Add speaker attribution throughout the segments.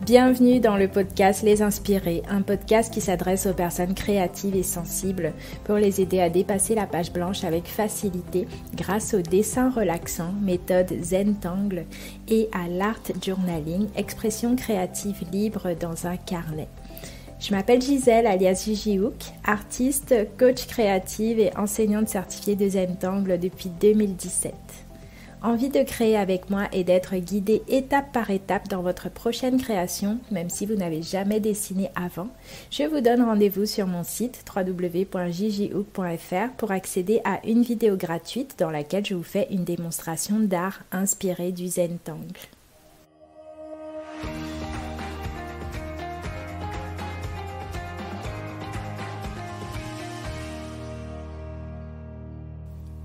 Speaker 1: Bienvenue dans le podcast Les Inspirés, un podcast qui s'adresse aux personnes créatives et sensibles pour les aider à dépasser la page blanche avec facilité grâce au dessin relaxant, méthode Zentangle et à l'art journaling, expression créative libre dans un carnet. Je m'appelle Gisèle alias Gigi Hook, artiste, coach créative et enseignante certifiée de Zentangle depuis 2017. Envie de créer avec moi et d'être guidée étape par étape dans votre prochaine création, même si vous n'avez jamais dessiné avant, je vous donne rendez-vous sur mon site www.gigihook.fr pour accéder à une vidéo gratuite dans laquelle je vous fais une démonstration d'art inspirée du Zentangle.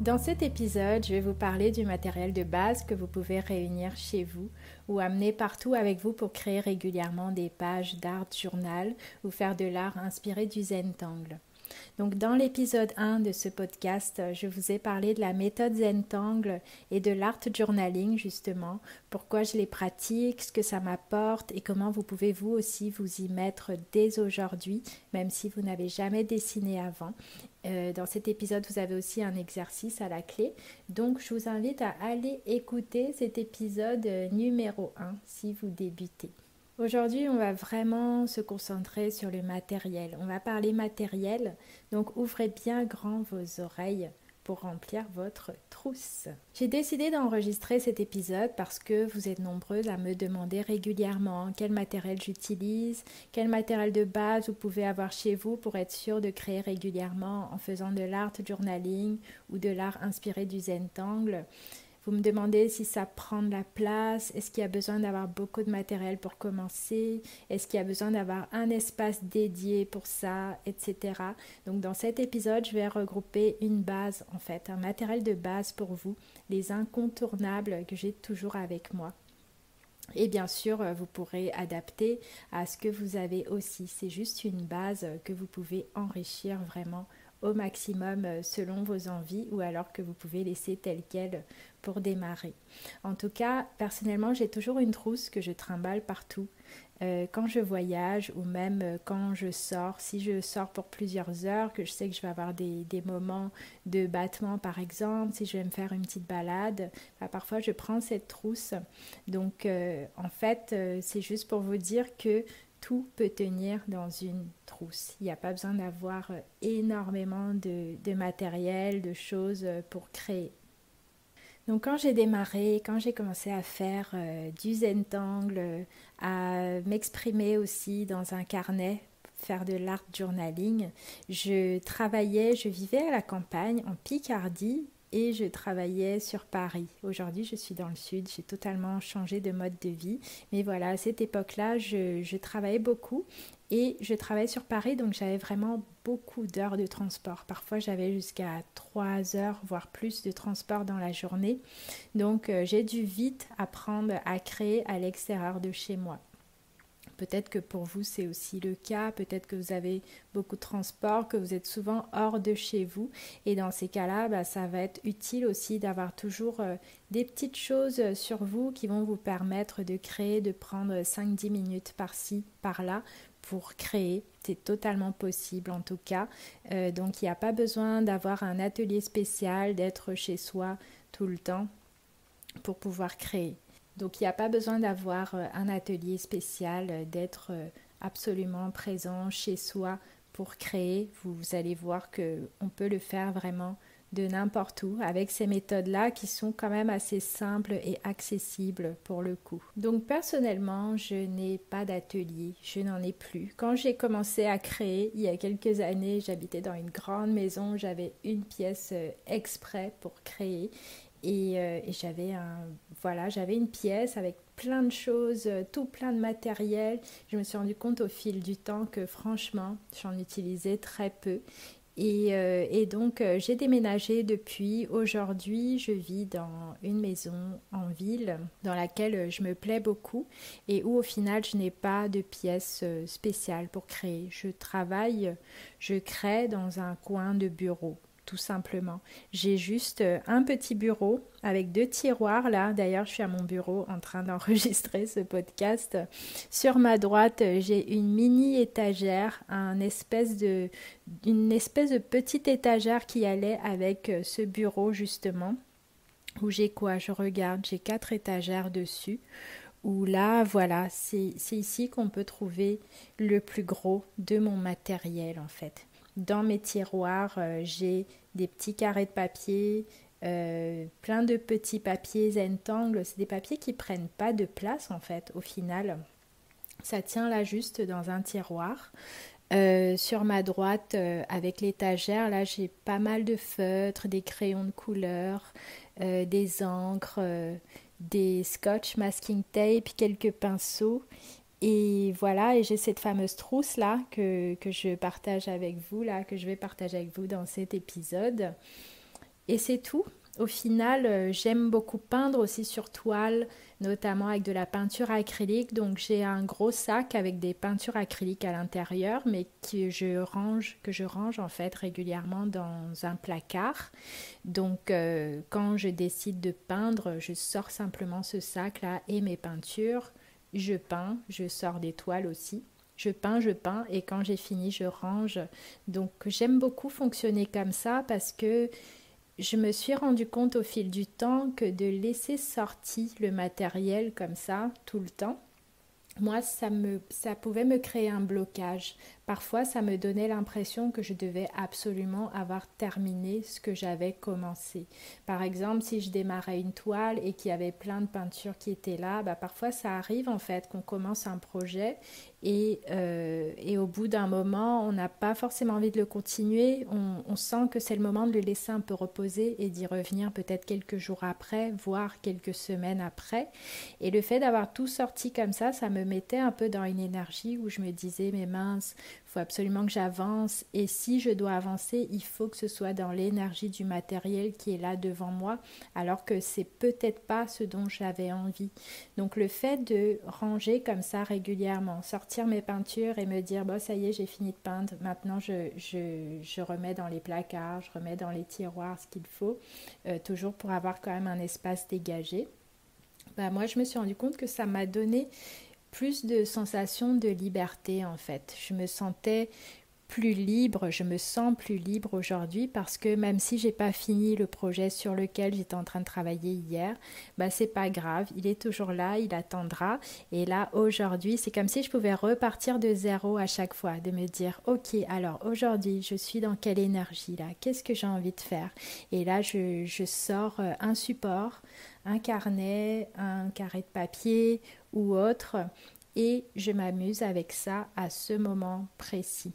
Speaker 1: Dans cet épisode, je vais vous parler du matériel de base que vous pouvez réunir chez vous ou amener partout avec vous pour créer régulièrement des pages d'art journal ou faire de l'art inspiré du Zentangle. Donc dans l'épisode 1 de ce podcast, je vous ai parlé de la méthode Zentangle et de l'art journaling justement, pourquoi je les pratique, ce que ça m'apporte et comment vous pouvez vous aussi vous y mettre dès aujourd'hui, même si vous n'avez jamais dessiné avant. Dans cet épisode, vous avez aussi un exercice à la clé, donc je vous invite à aller écouter cet épisode numéro 1 si vous débutez. Aujourd'hui, on va vraiment se concentrer sur le matériel. On va parler matériel, donc ouvrez bien grand vos oreilles pour remplir votre trousse. J'ai décidé d'enregistrer cet épisode parce que vous êtes nombreuses à me demander régulièrement quel matériel j'utilise, quel matériel de base vous pouvez avoir chez vous pour être sûr de créer régulièrement en faisant de l'art journaling ou de l'art inspiré du Zentangle. Vous me demandez si ça prend de la place, est-ce qu'il y a besoin d'avoir beaucoup de matériel pour commencer, est-ce qu'il y a besoin d'avoir un espace dédié pour ça, etc. Donc dans cet épisode, je vais regrouper une base en fait, un matériel de base pour vous, les incontournables que j'ai toujours avec moi. Et bien sûr, vous pourrez adapter à ce que vous avez aussi. C'est juste une base que vous pouvez enrichir vraiment au maximum selon vos envies ou alors que vous pouvez laisser telle quelle pour démarrer. En tout cas, personnellement, j'ai toujours une trousse que je trimballe partout. Quand je voyage ou même quand je sors, si je sors pour plusieurs heures, que je sais que je vais avoir des moments de battement par exemple, si je vais me faire une petite balade, parfois je prends cette trousse. Donc en fait, c'est juste pour vous dire que tout peut tenir dans une trousse. Il n'y a pas besoin d'avoir énormément de matériel, de choses pour créer. Donc quand j'ai démarré, quand j'ai commencé à faire du Zentangle, à m'exprimer aussi dans un carnet, faire de l'art journaling, je vivais à la campagne en Picardie et je travaillais sur Paris. Aujourd'hui, je suis dans le sud, j'ai totalement changé de mode de vie. Mais voilà, à cette époque-là, je travaillais beaucoup et je travaillais sur Paris, donc j'avais vraiment beaucoup d'heures de transport. Parfois, j'avais jusqu'à 3 heures, voire plus de transport dans la journée. Donc, j'ai dû vite apprendre à créer à l'extérieur de chez moi. Peut-être que pour vous, c'est aussi le cas. Peut-être que vous avez beaucoup de transport, que vous êtes souvent hors de chez vous. Et dans ces cas-là, ça va être utile aussi d'avoir toujours des petites choses sur vous qui vont vous permettre de créer, de prendre 5-10 minutes par-ci, par-là pour créer. C'est totalement possible en tout cas. Donc, il n'y a pas besoin d'avoir un atelier spécial, d'être chez soi tout le temps pour pouvoir créer. Donc il n'y a pas besoin d'avoir un atelier spécial, d'être absolument présent chez soi pour créer. Vous allez voir qu'on peut le faire vraiment de n'importe où avec ces méthodes-là qui sont quand même assez simples et accessibles pour le coup. Donc personnellement, je n'ai pas d'atelier, je n'en ai plus. Quand j'ai commencé à créer, il y a quelques années, j'habitais dans une grande maison, j'avais une pièce exprès pour créer. Et j'avais une pièce avec plein de choses, tout plein de matériel. Je me suis rendu compte au fil du temps que franchement, j'en utilisais très peu. Et donc, j'ai déménagé depuis. Aujourd'hui, je vis dans une maison en ville dans laquelle je me plais beaucoup et où au final, je n'ai pas de pièce spéciale pour créer. Je crée dans un coin de bureau. tout simplement. J'ai juste un petit bureau avec 2 tiroirs là. D'ailleurs, je suis à mon bureau en train d'enregistrer ce podcast. Sur ma droite, j'ai une mini étagère, une espèce de petite étagère qui allait avec ce bureau justement. Où j'ai quoi? Je regarde, j'ai 4 étagères dessus. Où là, voilà, c'est ici qu'on peut trouver le plus gros de mon matériel en fait. Dans mes tiroirs, j'ai des petits carrés de papier, plein de petits papiers Zentangle. C'est des papiers qui prennent pas de place en fait au final. Ça tient là juste dans un tiroir. Sur ma droite, avec l'étagère, là j'ai pas mal de feutres, des crayons de couleur, des encres, des scotch, masking tape, quelques pinceaux. Et voilà, et j'ai cette fameuse trousse là que je partage avec vous, là, que je vais partager avec vous dans cet épisode. Et c'est tout. Au final, j'aime beaucoup peindre aussi sur toile, notamment avec de la peinture acrylique. Donc j'ai un gros sac avec des peintures acryliques à l'intérieur, mais que je range en fait régulièrement dans un placard. Donc quand je décide de peindre, je sors simplement ce sac-là et mes peintures. Je peins, je sors des toiles aussi. Je peins, et quand j'ai fini, je range. Donc j'aime beaucoup fonctionner comme ça parce que je me suis rendu compte au fil du temps que de laisser sortir le matériel comme ça tout le temps, moi, ça pouvait me créer un blocage. Parfois, ça me donnait l'impression que je devais absolument avoir terminé ce que j'avais commencé. Par exemple, si je démarrais une toile et qu'il y avait plein de peintures qui étaient là, bah parfois ça arrive en fait qu'on commence un projet et au bout d'un moment, on n'a pas forcément envie de le continuer. On sent que c'est le moment de le laisser un peu reposer et d'y revenir peut-être quelques jours après, voire quelques semaines après. Et le fait d'avoir tout sorti comme ça me mettait un peu dans une énergie où je me disais, mais mince, il faut absolument que j'avance. Et si je dois avancer, il faut que ce soit dans l'énergie du matériel qui est là devant moi, alors que c'est peut-être pas ce dont j'avais envie. Donc le fait de ranger comme ça régulièrement, sortir mes peintures et me dire, bon ça y est, j'ai fini de peindre, maintenant je remets dans les placards, je remets dans les tiroirs ce qu'il faut, toujours pour avoir quand même un espace dégagé. Bah, moi, je me suis rendu compte que ça m'a donné plus de sensation de liberté en fait. Je me sentais plus libre, je me sens plus libre aujourd'hui parce que même si j'ai pas fini le projet sur lequel j'étais en train de travailler hier, bah c'est pas grave, il est toujours là, il attendra. Et là aujourd'hui, c'est comme si je pouvais repartir de zéro à chaque fois, de me dire ok, alors aujourd'hui je suis dans quelle énergie là, qu'est-ce que j'ai envie de faire. Et là je sors un support, un carnet, un carré de papier ou autre, et je m'amuse avec ça à ce moment précis.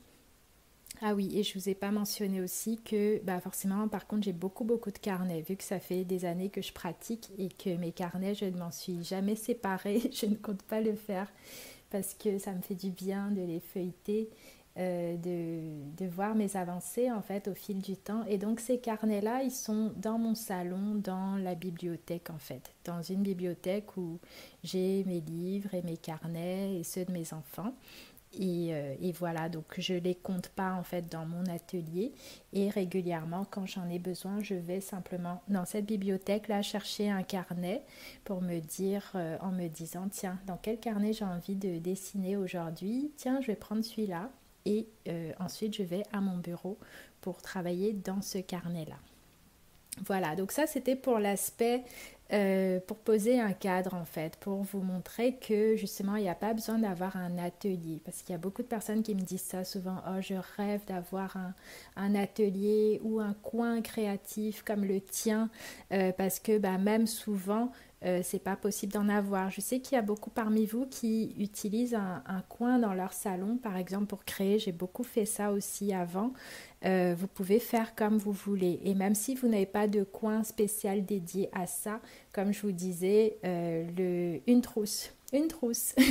Speaker 1: Ah oui, et je vous ai pas mentionné aussi que bah forcément, par contre, j'ai beaucoup de carnets, vu que ça fait des années que je pratique et que mes carnets, je ne m'en suis jamais séparée, je ne compte pas le faire parce que ça me fait du bien de les feuilleter, de voir mes avancées en fait au fil du temps. Et donc ces carnets-là, ils sont dans mon salon, dans la bibliothèque en fait, dans une bibliothèque où j'ai mes livres et mes carnets et ceux de mes enfants. Et voilà, donc je ne les compte pas en fait dans mon atelier et régulièrement quand j'en ai besoin, je vais simplement dans cette bibliothèque là chercher un carnet pour me dire en me disant tiens, dans quel carnet j'ai envie de dessiner aujourd'hui, tiens, je vais prendre celui-là et ensuite je vais à mon bureau pour travailler dans ce carnet là. Voilà, donc ça c'était pour l'aspect, pour poser un cadre en fait, pour vous montrer que justement il n'y a pas besoin d'avoir un atelier. Parce qu'il y a beaucoup de personnes qui me disent ça souvent, oh je rêve d'avoir un atelier ou un coin créatif comme le tien, parce que bah, même souvent c'est pas possible d'en avoir. Je sais qu'il y a beaucoup parmi vous qui utilisent un coin dans leur salon par exemple pour créer, j'ai beaucoup fait ça aussi avant. Vous pouvez faire comme vous voulez et même si vous n'avez pas de coin spécial dédié à ça, comme je vous disais, une trousse,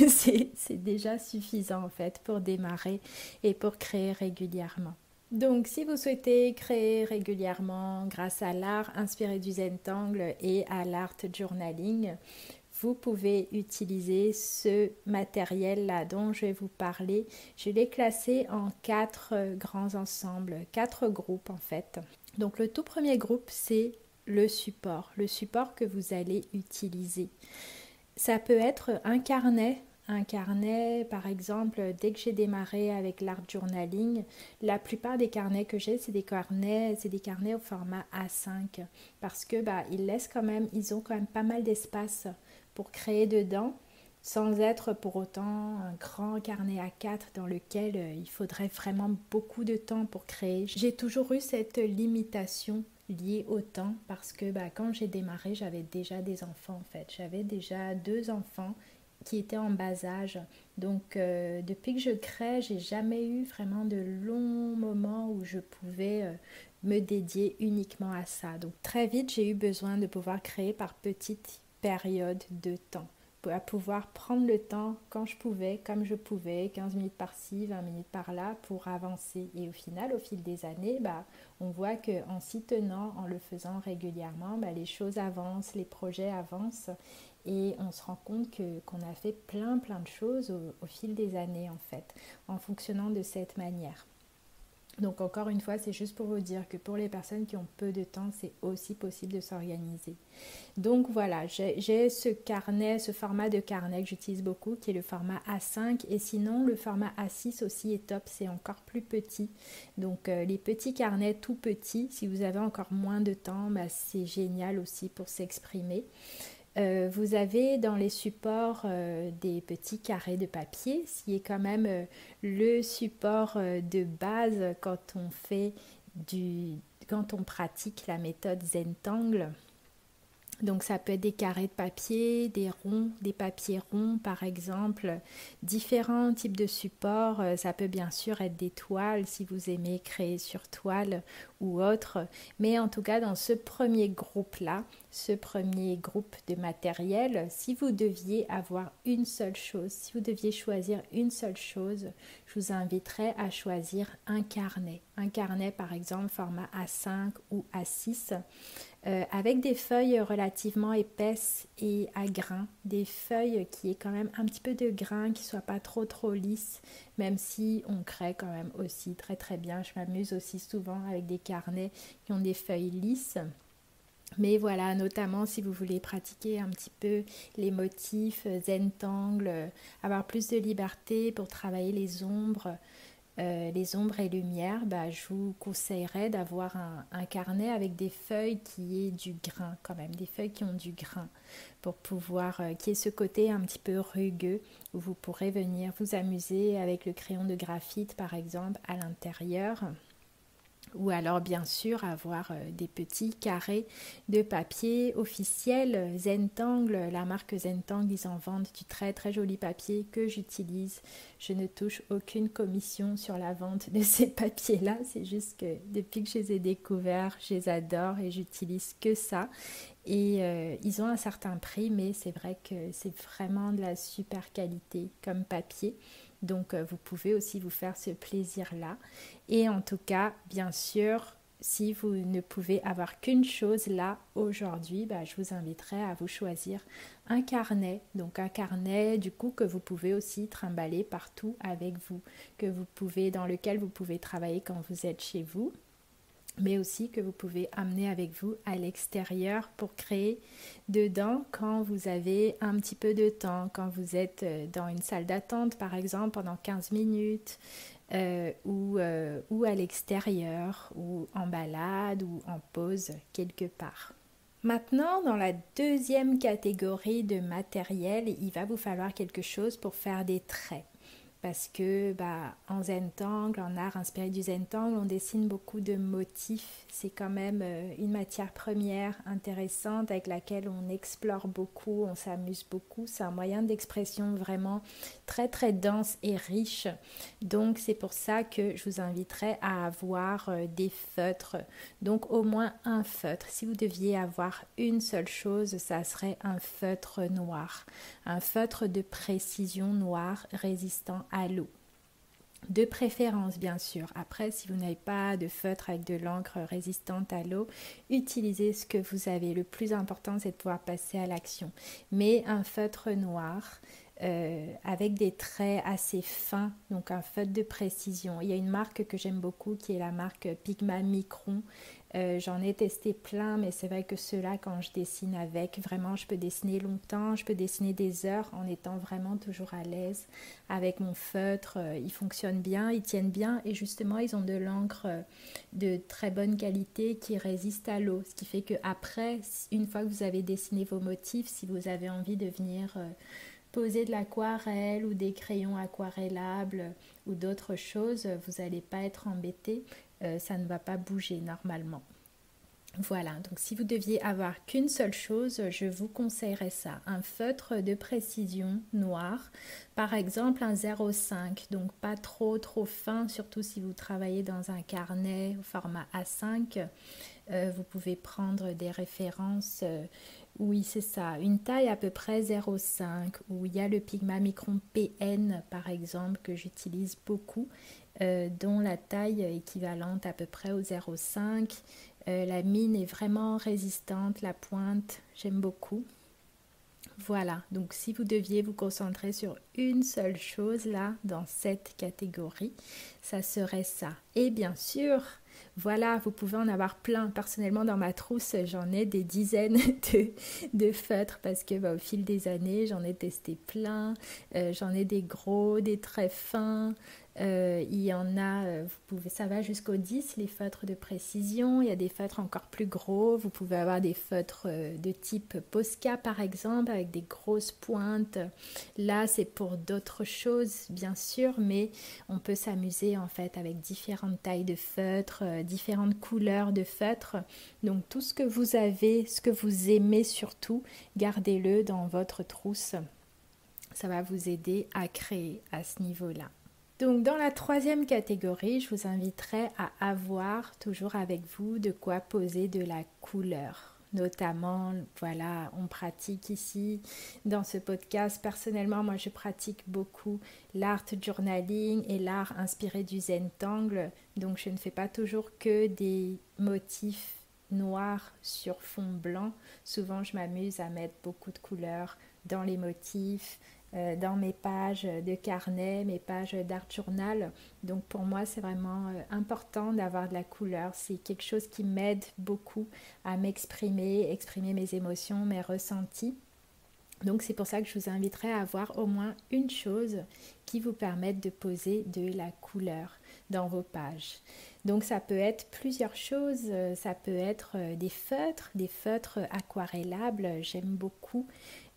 Speaker 1: c'est déjà suffisant en fait pour démarrer et pour créer régulièrement. Donc, si vous souhaitez créer régulièrement grâce à l'art inspiré du Zentangle et à l'art journaling, vous pouvez utiliser ce matériel-là dont je vais vous parler. Je l'ai classé en 4 grands ensembles, 4 groupes en fait. Donc le tout premier groupe, c'est le support que vous allez utiliser. Ça peut être un carnet, par exemple, dès que j'ai démarré avec l'art journaling, la plupart des carnets que j'ai, c'est des carnets au format A5 parce que ils ont quand même pas mal d'espace pour créer dedans sans être pour autant un grand carnet A4 dans lequel il faudrait vraiment beaucoup de temps pour créer. J'ai toujours eu cette limitation liée au temps parce que quand j'ai démarré, j'avais déjà des enfants en fait. J'avais déjà 2 enfants qui étaient en bas âge. Donc depuis que je crée, j'ai jamais eu vraiment de longs moments où je pouvais me dédier uniquement à ça. Donc très vite, j'ai eu besoin de pouvoir créer par petites périodes de temps, à pouvoir prendre le temps quand je pouvais, comme je pouvais, 15 minutes par-ci, 20 minutes par-là pour avancer. Et au final, au fil des années, on voit qu'en s'y tenant, en le faisant régulièrement, les choses avancent, les projets avancent et on se rend compte qu'on a fait plein de choses au fil des années en fait, en fonctionnant de cette manière. Donc encore une fois, c'est juste pour vous dire que pour les personnes qui ont peu de temps, c'est aussi possible de s'organiser. Donc voilà, j'ai ce format de carnet que j'utilise beaucoup, qui est le format A5. Et sinon, le format A6 aussi est top, c'est encore plus petit. Donc les petits carnets tout petits, si vous avez encore moins de temps, c'est génial aussi pour s'exprimer. Vous avez dans les supports des petits carrés de papier, ce qui est quand même le support de base quand on pratique la méthode Zentangle. Donc ça peut être des carrés de papier, des papiers ronds par exemple, différents types de supports. Ça peut bien sûr être des toiles si vous aimez créer sur toile ou autre. Mais en tout cas dans ce premier groupe-là, ce premier groupe de matériel, si vous deviez avoir une seule chose, si vous deviez choisir une seule chose, je vous inviterais à choisir un carnet. Un carnet par exemple format A5 ou A6. Avec des feuilles relativement épaisses et à grains, des feuilles qui aient quand même un petit peu de grains, qui ne soient pas trop lisses, même si on crée quand même aussi très bien. Je m'amuse aussi souvent avec des carnets qui ont des feuilles lisses. Mais voilà, notamment si vous voulez pratiquer un petit peu les motifs Zentangle, avoir plus de liberté pour travailler les ombres et lumières, je vous conseillerais d'avoir un carnet avec des feuilles qui aient du grain quand même, des feuilles qui ont du grain pour pouvoir, qui ait ce côté un petit peu rugueux où vous pourrez venir vous amuser avec le crayon de graphite par exemple à l'intérieur. Ou alors bien sûr avoir des petits carrés de papier officiels Zentangle. La marque Zentangle, ils en vendent du très joli papier que j'utilise. Je ne touche aucune commission sur la vente de ces papiers-là. C'est juste que depuis que je les ai découverts, je les adore et j'utilise que ça. Et ils ont un certain prix, mais c'est vrai que c'est vraiment de la super qualité comme papier. Donc vous pouvez aussi vous faire ce plaisir-là. Et en tout cas, bien sûr, si vous ne pouvez avoir qu'une chose là aujourd'hui, je vous inviterai à vous choisir un carnet. Donc un carnet du coup que vous pouvez aussi trimballer partout avec vous, dans lequel vous pouvez travailler quand vous êtes chez vous, mais aussi que vous pouvez amener avec vous à l'extérieur pour créer dedans quand vous avez un petit peu de temps, quand vous êtes dans une salle d'attente par exemple pendant 15 minutes ou à l'extérieur ou en balade ou en pause quelque part. Maintenant, dans la deuxième catégorie de matériel, il va vous falloir quelque chose pour faire des traits. Parce que en Zentangle, en art inspiré du Zentangle, on dessine beaucoup de motifs. C'est quand même une matière première intéressante avec laquelle on explore beaucoup, on s'amuse beaucoup. C'est un moyen d'expression vraiment très dense et riche. Donc c'est pour ça que je vous inviterai à avoir des feutres. Donc au moins un feutre. Si vous deviez avoir une seule chose, ça serait un feutre noir. Un feutre de précision noire résistant à l'eau. De préférence, bien sûr. Après, si vous n'avez pas de feutre avec de l'encre résistante à l'eau, utilisez ce que vous avez. Le plus important, c'est de pouvoir passer à l'action. Mais un feutre noir avec des traits assez fins, donc un feutre de précision. Il y a une marque que j'aime beaucoup qui est la marque Pigma Micron. J'en ai testé plein, mais c'est vrai que ceux-là, quand je dessine avec, vraiment, je peux dessiner longtemps, je peux dessiner des heures en étant vraiment toujours à l'aise avec mon feutre. Ils fonctionnent bien, ils tiennent bien et justement, ils ont de l'encre de très bonne qualité qui résiste à l'eau. Ce qui fait que après, une fois que vous avez dessiné vos motifs, si vous avez envie de venir poser de l'aquarelle ou des crayons aquarellables ou d'autres choses, vous n'allez pas être embêté. Ça ne va pas bouger normalement. Voilà, donc si vous deviez avoir qu'une seule chose, je vous conseillerais ça, un feutre de précision noir, par exemple un 0,5, donc pas trop fin, surtout si vous travaillez dans un carnet au format A5, vous pouvez prendre des références, oui c'est ça, une taille à peu près 0,5, où il y a le Pigma Micron PN par exemple que j'utilise beaucoup, dont la taille est équivalente à peu près au 0,5. La mine est vraiment résistante, la pointe, j'aime beaucoup. Voilà, donc si vous deviez vous concentrer sur une seule chose là, dans cette catégorie, ça serait ça. Et bien sûr, voilà, vous pouvez en avoir plein. Personnellement, dans ma trousse, j'en ai des dizaines de feutres parce que au fil des années, j'en ai testé plein. J'en ai des gros, des très fins. Il y en a, ça va jusqu'au 10, les feutres de précision. Il y a des feutres encore plus gros. Vous pouvez avoir des feutres de type Posca par exemple, avec des grosses pointes. Là, c'est pour d'autres choses, bien sûr, mais on peut s'amuser en fait avec différentes tailles de feutres, différentes couleurs de feutres. Donc tout ce que vous avez, ce que vous aimez surtout, gardez-le dans votre trousse. Ça va vous aider à créer à ce niveau-là. Donc dans la troisième catégorie, je vous inviterai à avoir toujours avec vous de quoi poser de la couleur. Notamment, voilà, on pratique ici dans ce podcast. Personnellement, moi je pratique beaucoup l'art journaling et l'art inspiré du Zentangle. Donc je ne fais pas toujours que des motifs noirs sur fond blanc. Souvent je m'amuse à mettre beaucoup de couleurs dans les motifs, dans mes pages de carnet, mes pages d'art journal. Donc pour moi, c'est vraiment important d'avoir de la couleur. C'est quelque chose qui m'aide beaucoup à m'exprimer, exprimer mes émotions, mes ressentis. Donc c'est pour ça que je vous inviterai à avoir au moins une chose qui vous permette de poser de la couleur dans vos pages. Donc ça peut être plusieurs choses, ça peut être des feutres aquarellables, j'aime beaucoup.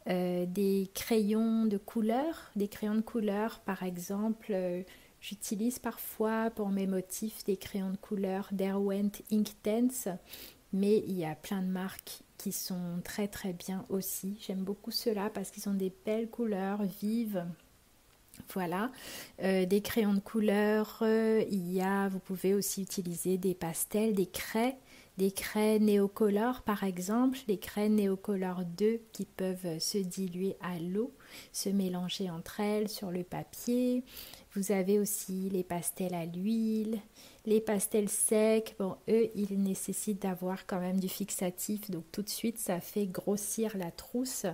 Speaker 1: Des crayons de couleur, par exemple, j'utilise parfois pour mes motifs des crayons de couleur Derwent Inktense, mais il y a plein de marques qui sont très très bien aussi. J'aime beaucoup ceux-là parce qu'ils ont des belles couleurs vives. Voilà, des crayons de couleur, vous pouvez aussi utiliser des pastels, des craies néocolores par exemple, les craies néocolores 2 qui peuvent se diluer à l'eau, se mélanger entre elles sur le papier. Vous avez aussi les pastels à l'huile, les pastels secs. Bon, eux, ils nécessitent d'avoir quand même du fixatif, donc tout de suite, ça fait grossir la trousse.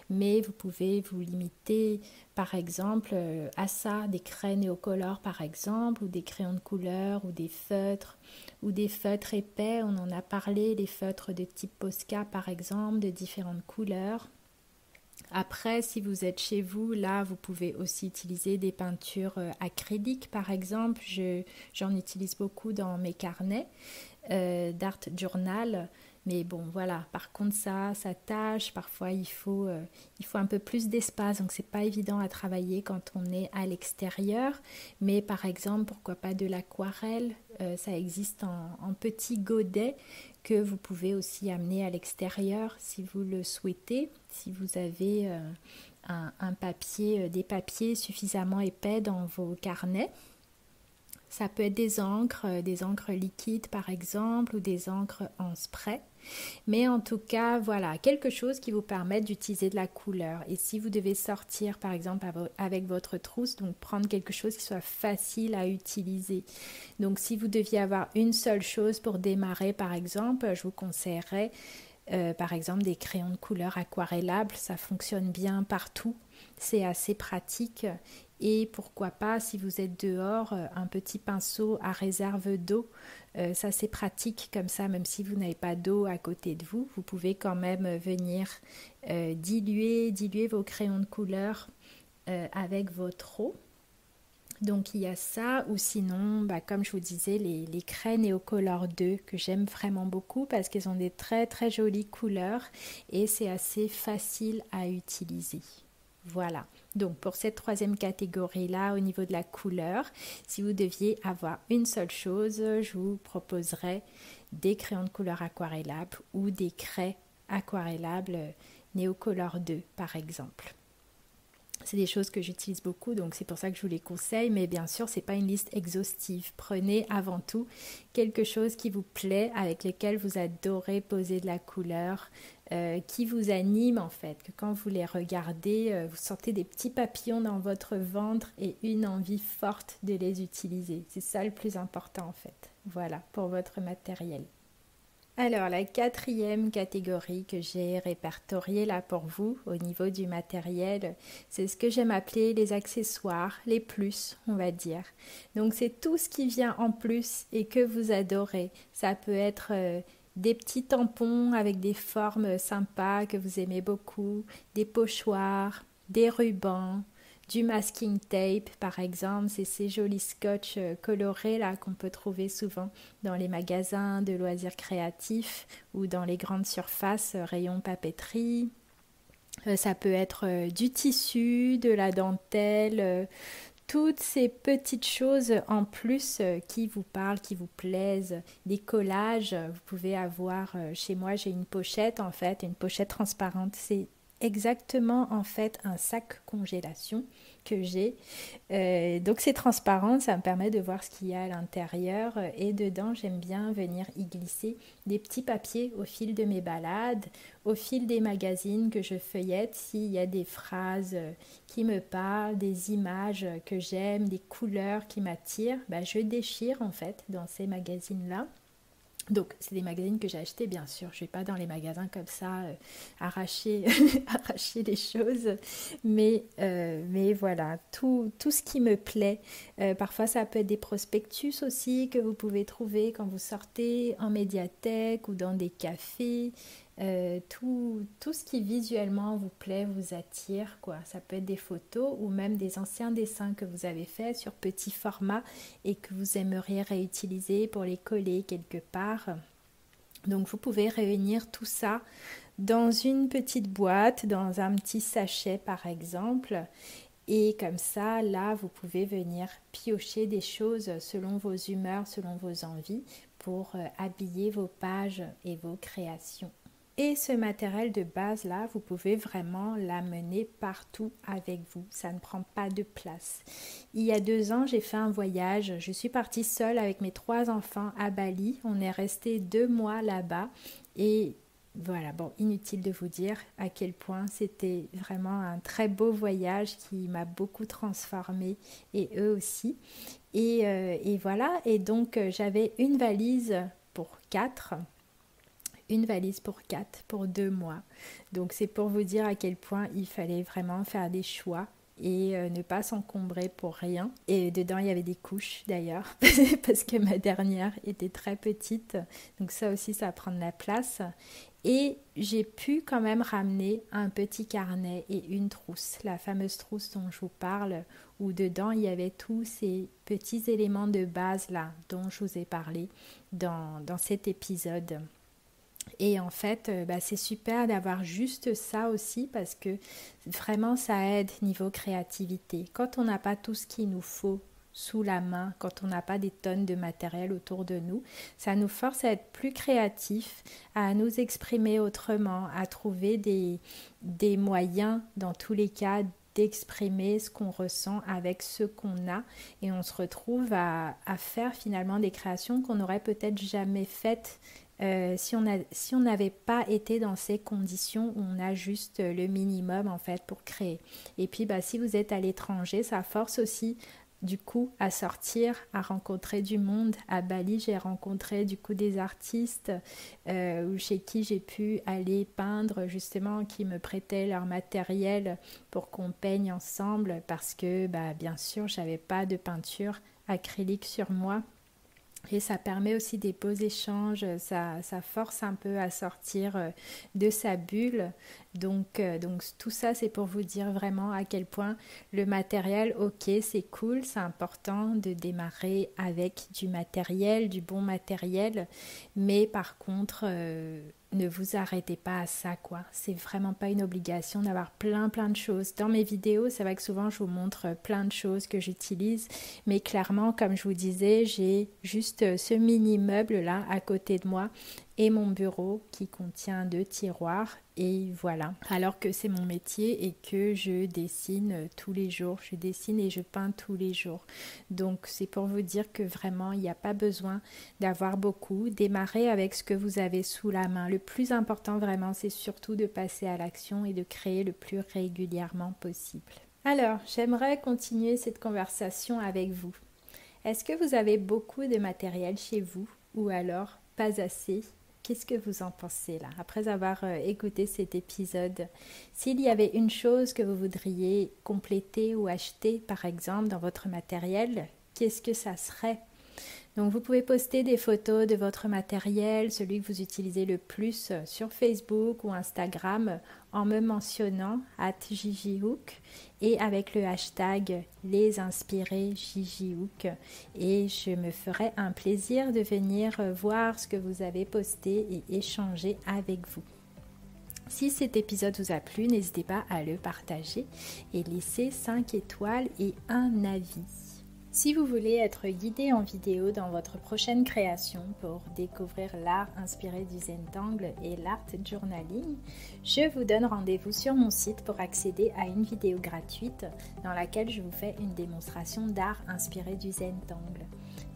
Speaker 1: Mais vous pouvez vous limiter, par exemple, à ça, des craies néocolores, par exemple, ou des crayons de couleur, ou des feutres épais. On en a parlé, les feutres de type Posca, par exemple, de différentes couleurs. Après, si vous êtes chez vous, là, vous pouvez aussi utiliser des peintures acryliques, par exemple. J'en utilise beaucoup dans mes carnets d'art journal. Mais bon, voilà. Par contre, ça tâche. Parfois, il faut un peu plus d'espace. Donc, c'est pas évident à travailler quand on est à l'extérieur. Mais par exemple, pourquoi pas de l'aquarelle. Ça existe en petits godets que vous pouvez aussi amener à l'extérieur si vous le souhaitez. Si vous avez des papiers suffisamment épais dans vos carnets. Ça peut être des encres liquides par exemple ou des encres en spray. Mais en tout cas, voilà, quelque chose qui vous permette d'utiliser de la couleur. Et si vous devez sortir par exemple avec votre trousse, donc prendre quelque chose qui soit facile à utiliser. Donc si vous deviez avoir une seule chose pour démarrer par exemple, je vous conseillerais par exemple des crayons de couleur aquarellables, ça fonctionne bien partout, c'est assez pratique. Et pourquoi pas, si vous êtes dehors, un petit pinceau à réserve d'eau, ça c'est pratique comme ça, même si vous n'avez pas d'eau à côté de vous, vous pouvez quand même venir diluer vos crayons de couleur avec votre eau. Donc il y a ça, ou sinon, comme je vous disais, les craies Neocolor 2 que j'aime vraiment beaucoup parce qu'elles ont des très très jolies couleurs et c'est assez facile à utiliser. Voilà, donc pour cette troisième catégorie-là, au niveau de la couleur, si vous deviez avoir une seule chose, je vous proposerais des crayons de couleur aquarellables ou des craies aquarellables Neocolor 2 par exemple. C'est des choses que j'utilise beaucoup, donc c'est pour ça que je vous les conseille, mais bien sûr, ce n'est pas une liste exhaustive. Prenez avant tout quelque chose qui vous plaît, avec lequel vous adorez poser de la couleur, qui vous anime en fait, que quand vous les regardez, vous sentez des petits papillons dans votre ventre et une envie forte de les utiliser. C'est ça le plus important en fait. Voilà, pour votre matériel. Alors, la quatrième catégorie que j'ai répertoriée là pour vous au niveau du matériel, c'est ce que j'aime appeler les accessoires, les plus, on va dire. Donc, c'est tout ce qui vient en plus et que vous adorez. Ça peut être des petits tampons avec des formes sympas que vous aimez beaucoup, des pochoirs, des rubans, du masking tape par exemple, c'est ces jolis scotch colorés là qu'on peut trouver souvent dans les magasins de loisirs créatifs ou dans les grandes surfaces rayons papeterie. Ça peut être du tissu, de la dentelle, toutes ces petites choses en plus qui vous parlent, qui vous plaisent, des collages. Vous pouvez avoir, chez moi j'ai une pochette en fait, une pochette transparente, c'est exactement en fait un sac congélation que j'ai. Donc c'est transparent, ça me permet de voir ce qu'il y a à l'intérieur et dedans j'aime bien venir y glisser des petits papiers au fil de mes balades, au fil des magazines que je feuillette, s'il y a des phrases qui me parlent, des images que j'aime, des couleurs qui m'attirent, je déchire en fait dans ces magazines-là. Donc, c'est des magazines que j'ai achetés, bien sûr. Je ne vais pas dans les magasins comme ça arracher, arracher les choses. Mais voilà, tout ce qui me plaît. Parfois, ça peut être des prospectus aussi que vous pouvez trouver quand vous sortez en médiathèque ou dans des cafés. Tout ce qui visuellement vous plaît, vous attire, quoi. Ça peut être des photos ou même des anciens dessins que vous avez faits sur petit format et que vous aimeriez réutiliser pour les coller quelque part. Donc vous pouvez réunir tout ça dans une petite boîte, dans un petit sachet par exemple. Et comme ça, là, vous pouvez venir piocher des choses selon vos humeurs, selon vos envies pour habiller vos pages et vos créations. Et ce matériel de base là, vous pouvez vraiment l'amener partout avec vous. Ça ne prend pas de place. Il y a 2 ans, j'ai fait un voyage. Je suis partie seule avec mes 3 enfants à Bali. On est resté 2 mois là-bas. Et voilà, bon, inutile de vous dire à quel point c'était vraiment un très beau voyage qui m'a beaucoup transformée et eux aussi. Et voilà, et donc j'avais une valise pour 4. Une valise pour 4 pour 2 mois. Donc c'est pour vous dire à quel point il fallait vraiment faire des choix et ne pas s'encombrer pour rien. Et dedans il y avait des couches d'ailleurs parce que ma dernière était très petite. Donc ça aussi ça prend de la place. Et j'ai pu quand même ramener un petit carnet et une trousse, la fameuse trousse dont je vous parle, où dedans il y avait tous ces petits éléments de base là dont je vous ai parlé dans cet épisode. Et en fait, c'est super d'avoir juste ça aussi parce que vraiment ça aide niveau créativité. Quand on n'a pas tout ce qu'il nous faut sous la main, quand on n'a pas des tonnes de matériel autour de nous, ça nous force à être plus créatifs, à nous exprimer autrement, à trouver des moyens dans tous les cas d'exprimer ce qu'on ressent avec ce qu'on a, et on se retrouve à faire finalement des créations qu'on n'aurait peut-être jamais faites si on n'avait pas été dans ces conditions où on a juste le minimum en fait pour créer. Et puis si vous êtes à l'étranger, ça force aussi du coup à sortir, à rencontrer du monde. À Bali, j'ai rencontré du coup des artistes chez qui j'ai pu aller peindre justement, qui me prêtaient leur matériel pour qu'on peigne ensemble, parce que bien sûr j'avais pas de peinture acrylique sur moi. Et ça permet aussi des beaux échanges, ça force un peu à sortir de sa bulle. Donc tout ça, c'est pour vous dire vraiment à quel point le matériel, ok, c'est cool, c'est important de démarrer avec du matériel, du bon matériel. Mais par contre, ne vous arrêtez pas à ça, quoi. C'est vraiment pas une obligation d'avoir plein de choses. Dans mes vidéos, c'est vrai que souvent je vous montre plein de choses que j'utilise, mais clairement, comme je vous disais, j'ai juste ce mini meuble là à côté de moi et mon bureau qui contient 2 tiroirs, et voilà. Alors que c'est mon métier et que je dessine tous les jours, je dessine et je peins tous les jours. Donc c'est pour vous dire que vraiment il n'y a pas besoin d'avoir beaucoup. Démarrez avec ce que vous avez sous la main. Le plus important vraiment, c'est surtout de passer à l'action et de créer le plus régulièrement possible. Alors, j'aimerais continuer cette conversation avec vous. Est-ce que vous avez beaucoup de matériel chez vous, ou alors pas assez ? Qu'est-ce que vous en pensez là, après avoir écouté cet épisode? S'il y avait une chose que vous voudriez compléter ou acheter, par exemple, dans votre matériel, qu'est-ce que ça serait? Donc vous pouvez poster des photos de votre matériel, celui que vous utilisez le plus, sur Facebook ou Instagram, en me mentionnant @gigihook et avec le hashtag lesinspirésgigihook, et je me ferai un plaisir de venir voir ce que vous avez posté et échanger avec vous. Si cet épisode vous a plu, n'hésitez pas à le partager et laisser 5 étoiles et un avis. Si vous voulez être guidé en vidéo dans votre prochaine création pour découvrir l'art inspiré du Zentangle et l'art journaling, je vous donne rendez-vous sur mon site pour accéder à une vidéo gratuite dans laquelle je vous fais une démonstration d'art inspiré du Zentangle.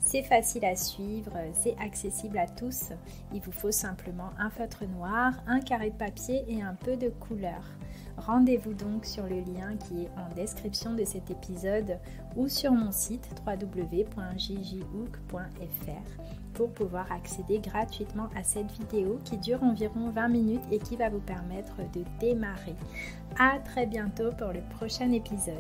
Speaker 1: C'est facile à suivre, c'est accessible à tous. Il vous faut simplement un feutre noir, un carré de papier et un peu de couleur. Rendez-vous donc sur le lien qui est en description de cet épisode ou sur mon site www.gigihook.fr pour pouvoir accéder gratuitement à cette vidéo qui dure environ 20 minutes et qui va vous permettre de démarrer. À très bientôt pour le prochain épisode.